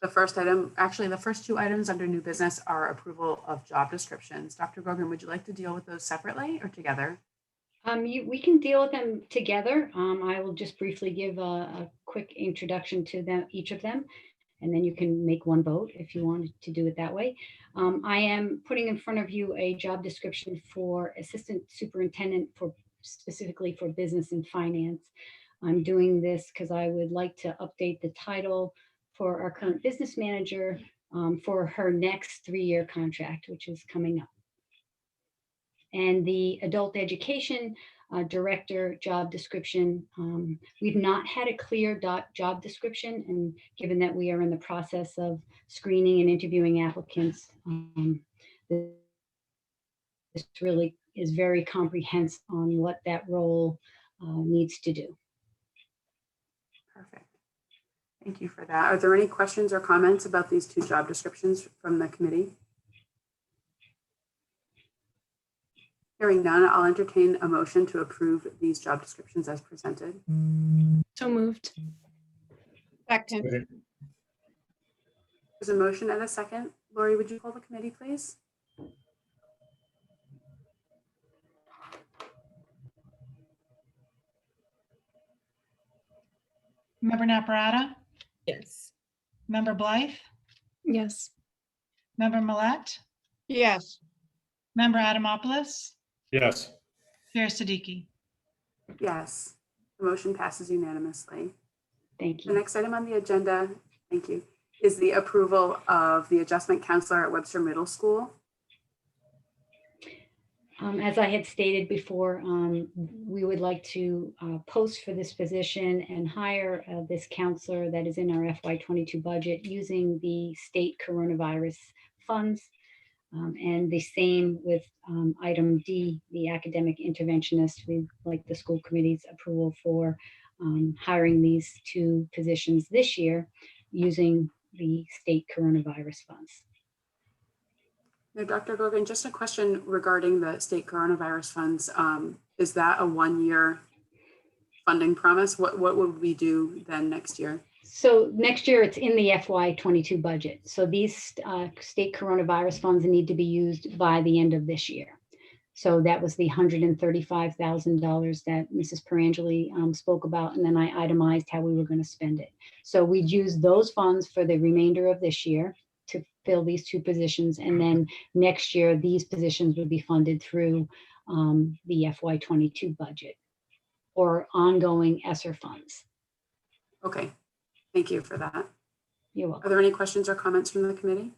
The first item, actually the first two items under new business are approval of job descriptions. Dr. Gogan, would you like to deal with those separately or together? We can deal with them together. I will just briefly give a quick introduction to them, each of them, and then you can make one vote if you wanted to do it that way. I am putting in front of you a job description for assistant superintendent for specifically for business and finance. I'm doing this because I would like to update the title for our current business manager for her next 3-year contract, which is coming up. And the adult education director job description, we've not had a clear job description, and given that we are in the process of screening and interviewing applicants, this really is very comprehensive on what that role needs to do. Perfect. Thank you for that. Are there any questions or comments about these two job descriptions from the committee? Hearing none, I'll entertain a motion to approve these job descriptions as presented. So moved. Second, There's a motion and a second. Lori, would you poll the committee, please? Member Naprata, Yes. Member Blythe, Yes. Member Millet, yes, Member Adamopoulos, Yes. Chair Siddiqui. Yes, the motion passes unanimously. Thank The you. next item on the agenda, thank you, is the approval of the adjustment counselor at Webster Middle School. As I had stated before, we would like to post for this position and hire this counselor that is in our FY22 budget using the state coronavirus funds. And the same with item D, the academic interventionist. We'd like the school committee's approval for hiring these two positions this year using the state coronavirus funds. Now, Dr. Gogan, just a question regarding the state coronavirus funds. Is that a one-year funding promise? What would we do then next year? So next year, it's in the FY22 budget. So these state coronavirus funds need to be used by the end of this year. So that was the $135,000 that Mrs. Perangeli spoke about, and then I itemized how we were going to spend it. So we'd use those funds for the remainder of this year to fill these two positions, and then next year, these positions would be funded through the FY22 budget or ongoing ESSER funds. Okay, thank you for that. You're Are welcome. there any questions or comments from the committee?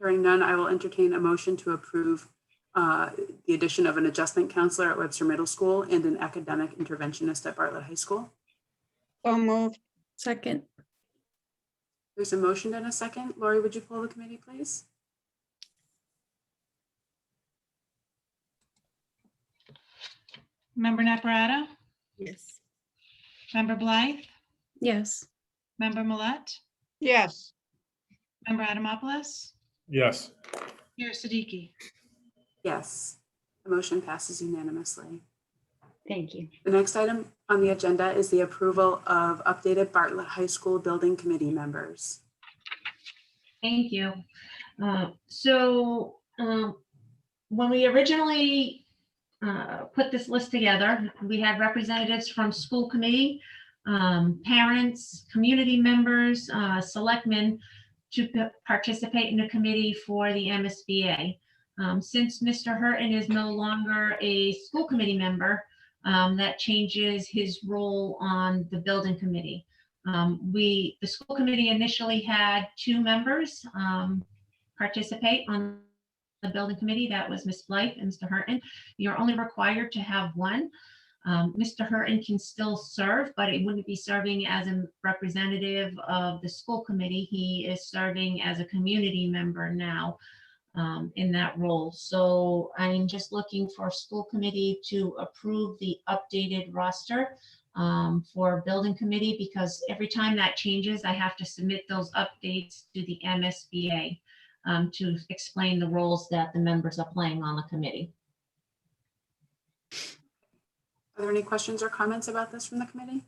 Hearing none, I will entertain a motion to approve the addition of an adjustment counselor at Webster Middle School and an academic interventionist at Bartlett High School. so moved, Second. There's a motion and a second. Lori, would you pull the committee, please? Member Naprata, Yes. Member Blythe, Yes. Member Millet, yes, Member Adamopoulos, Yes. Chair Siddiqui. Yes, the motion passes unanimously. Thank you. The next item on the agenda is the approval of updated Bartlett High School Building Committee members. Thank you. When we originally put this list together, we had representatives from school committee, parents, community members, selectmen to participate in the committee for the MSBA. Since Mr. Hurton is no longer a school committee member, that changes his role on the building committee. The school committee initially had 2 members participate on the building committee. That was Ms. Blythe and Mr. Hurton. You're only required to have 1. Mr. Hurton can still serve, but it wouldn't be serving as a representative of the school committee. He is serving as a community member now in that role. So I'm just looking for school committee to approve the updated roster for building committee, because every time that changes, I have to submit those updates to the MSBA to explain the roles that the members are playing on the committee. Are there any questions or comments about this from the committee?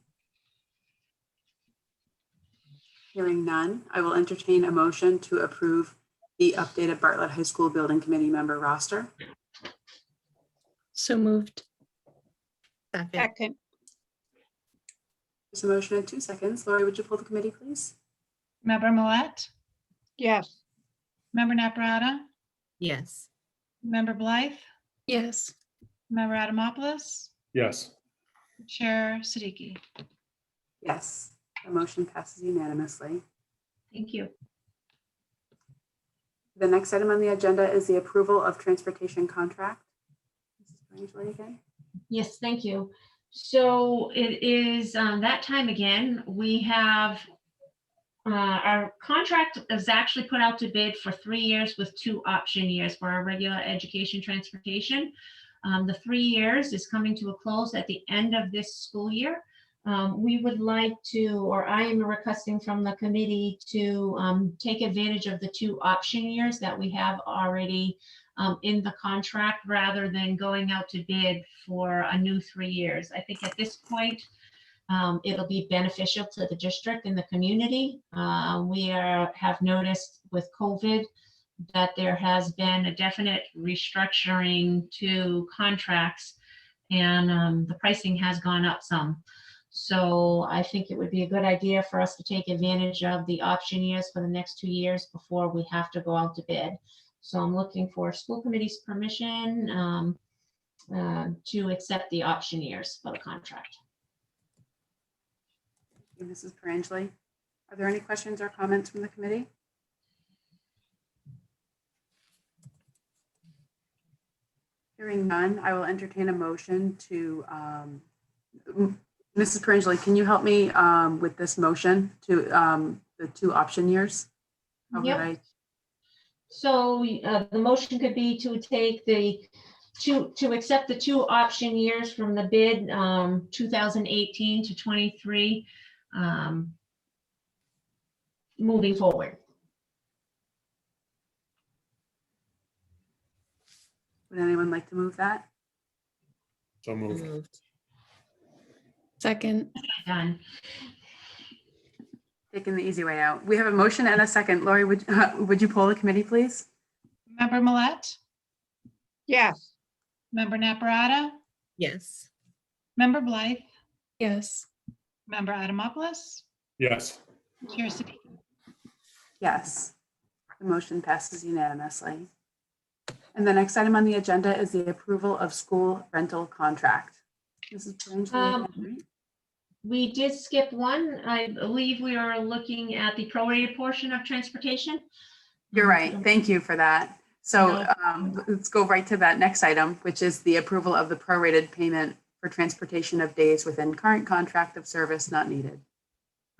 Hearing none, I will entertain a motion to approve the updated Bartlett High School Building Committee member roster. So moved. Second. second, There's a motion in 2 seconds. Lori, would you pull the committee, please? Member Millet, yes, Member Naprata, Yes. Member Blythe, Yes. Member Adamopoulos, Yes. Chair Siddiqui. Yes, the motion passes unanimously. Thank you. The next item on the agenda is the approval of transportation contract. Mrs. Perangeli again. Yes, thank you. So it is that time again. We have our contract is actually put out to bid for 3 years with 2 option years for our regular education transportation. The 3 years is coming to a close at the end of this school year. We would like to, or I am requesting from the committee to take advantage of the 2 option years that we have already in the contract, rather than going out to bid for a new 3 years. I think at this point, it'll be beneficial to the district and the community. We have noticed with COVID that there has been a definite restructuring to contracts, and the pricing has gone up some. So I think it would be a good idea for us to take advantage of the option years for the next 2 years before we have to go out to bid. So I'm looking for school committee's permission to accept the option years for the contract. Mrs. Perangeli. Are there any questions or comments from the committee? Hearing none, I will entertain a motion to, Mrs. Perangeli, can you help me with this motion to the 2 option years? How would Yep. I- So the motion could be to take to accept the 2 option years from the bid 2018 to 23 moving forward. Would anyone like to move that? So moved. Moved. Second. Done. Taking the easy way out. We have a motion and a second. Lori, would you poll the committee, please? Member Millet, Yes, Member Naprata, Yes. Member Blythe, Yes. Member Adamopoulos, Yes. Chair Siddiqui. Yes. The motion passes unanimously. And the next item on the agenda is the approval of school rental contract. Mrs. Perangeli. We did skip one. I believe we are looking at the prorated portion of transportation. You're right. Thank you for that. So let's go right to that next item, which is the approval of the prorated payment for transportation of days within current contract of service not needed.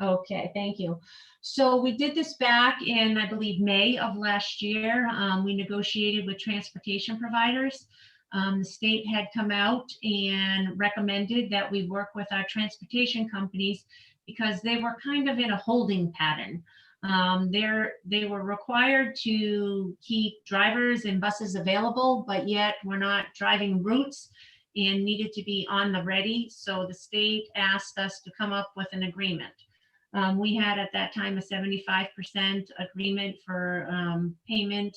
Okay, thank you. So we did this back in, I believe, May of last year. We negotiated with transportation providers. The state had come out and recommended that we work with our transportation companies because they were kind of in a holding pattern. They were required to keep drivers and buses available, but yet we're not driving routes and needed to be on the ready. So the state asked us to come up with an agreement. We had at that time a 75% agreement for payment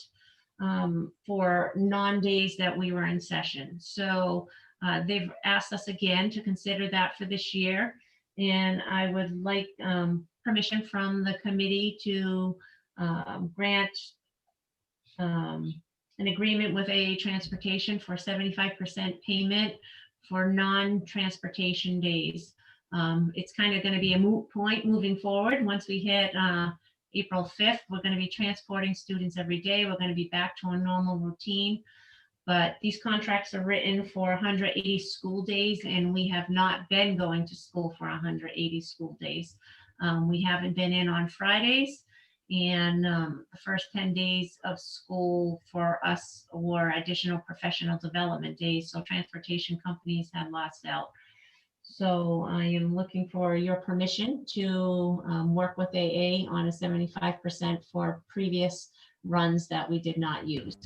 for non-days that we were in session. So they've asked us again to consider that for this year. And I would like permission from the committee to grant an agreement with AA Transportation for 75% payment for non-transportation days. It's kind of going to be a moot point moving forward. Once we hit April 5th, we're going to be transporting students every day. We're going to be back to a normal routine. But these contracts are written for 180 school days, and we have not been going to school for 180 school days. We haven't been in on Fridays, and the first 10 days of school for us were additional professional development days, so transportation companies had lost out. So I am looking for your permission to work with AA on a 75% for previous runs that we did not use.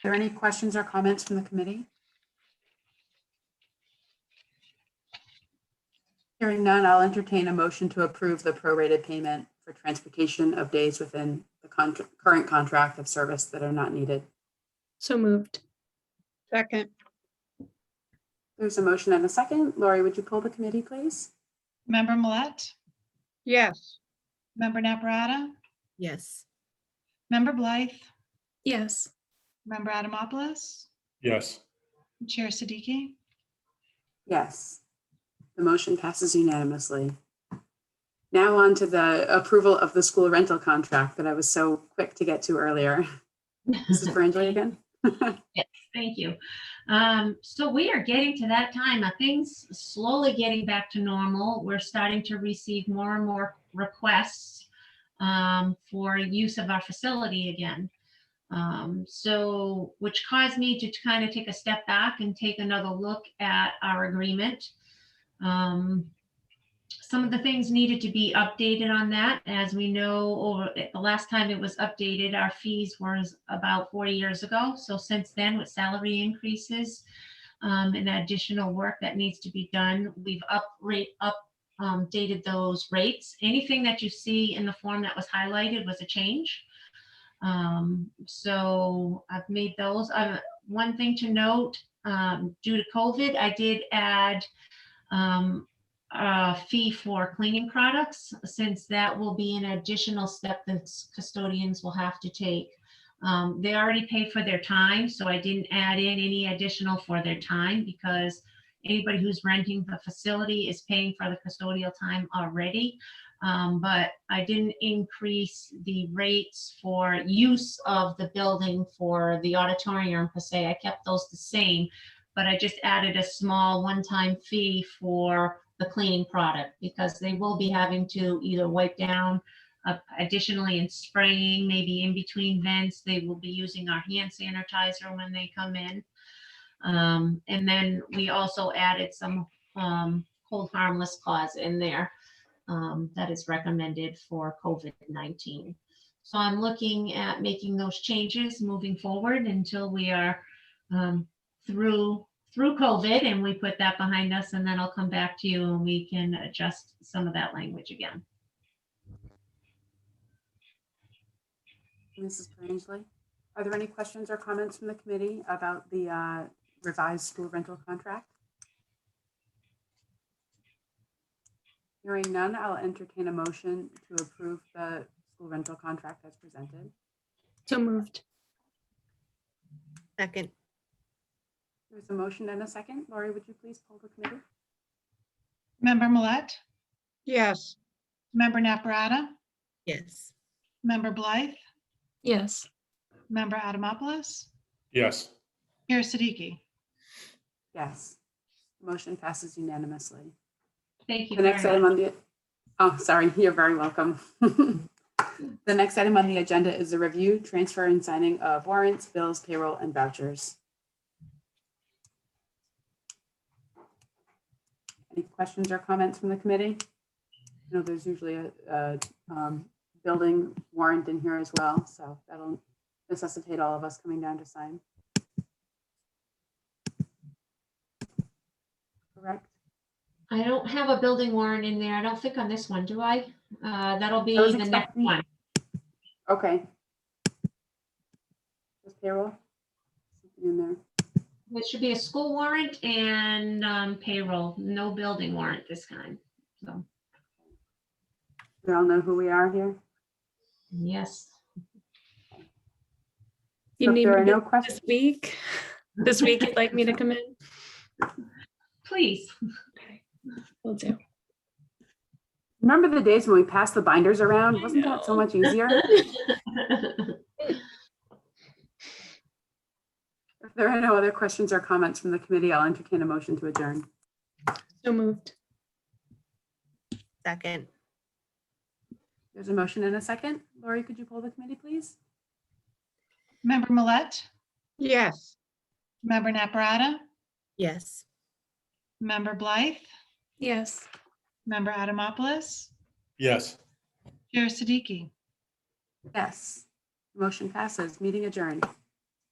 Are there any questions or comments from the committee? Hearing none, I'll entertain a motion to approve the prorated payment for transportation of days within the current contract of service that are not needed. So moved. second, There's a motion and a second. Lori, would you pull the committee, please? Member Millet, yes, Member Naprata, Yes. Member Blythe, Yes. Member Adamopoulos, Yes. Chair Siddiqui. Yes. The motion passes unanimously. Now on to the approval of the school rental contract that I was so quick to get to earlier. Mrs. Perangeli again? Thank you. So we are getting to that time. Things slowly getting back to normal. We're starting to receive more and more requests for use of our facility again. So which caused me to kind of take a step back and take another look at our agreement. Some of the things needed to be updated on that. As we know, over the last time it was updated, our fees was about 40 years ago. So since then, with salary increases and additional work that needs to be done, we've updated those rates. Anything that you see in the form that was highlighted was a change. So I've made those. One thing to note, due to COVID, I did add a fee for cleaning products, since that will be an additional step that custodians will have to take. They already pay for their time, so I didn't add in any additional for their time, because anybody who's renting the facility is paying for the custodial time already. But I didn't increase the rates for use of the building for the auditorium per se. I kept those the same, but I just added a small one-time fee for the cleaning product, because they will be having to either wipe down additionally in spraying, maybe in between vents. They will be using our hand sanitizer when they come in. And then we also added some hold harmless clause in there that is recommended for COVID-19. So I'm looking at making those changes moving forward until we are through COVID and we put that behind us, and then I'll come back to you and we can adjust some of that language again. Mrs. Pransley, are there any questions or comments from the committee about the revised school rental contract? Hearing none, I'll entertain a motion to approve the school rental contract as presented. So moved. Second. There's a motion and a second. Lori, would you please poll the committee? Member Millet, Yes. Member Naprata, Yes. Member Blythe, Yes. Member Adamopoulos, Yes. Chair Siddiqui. Yes. Motion passes unanimously. Thank you The very next much. item on the, oh, sorry, you're very welcome. The next item on the agenda is the review, transfer, and signing of warrants, bills, payroll, and vouchers. Any questions or comments from the committee? I know there's usually a building warrant in here as well, so that'll necessitate all of us coming down to sign. Correct? I don't have a building warrant in there. I don't think on this one, do I? That'll be I was the next expecting- one. Okay. There's payroll? Something in there. It should be a school warrant and payroll, no building warrant this time. So, We all know who we are here. yes. You So if need there me are no this questions. week? This week you'd like me to come in? Please. Okay, will do. Remember the days when we passed the binders around? Wasn't that so know. much easier? If there are no other questions or comments from the committee, I'll entertain a motion to adjourn. So moved. Second. There's a motion and a second. Lori, could you poll the committee, please? Member Millet, Yes. Member Naprata, Yes. Member Blythe, Yes. Member Adamopoulos, Yes. Chair Siddiqui. Yes. Motion passes. Meeting adjourned.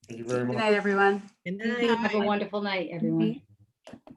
Thank you very Good much. night, everyone. Good night. Have a wonderful night, everyone. Mhm.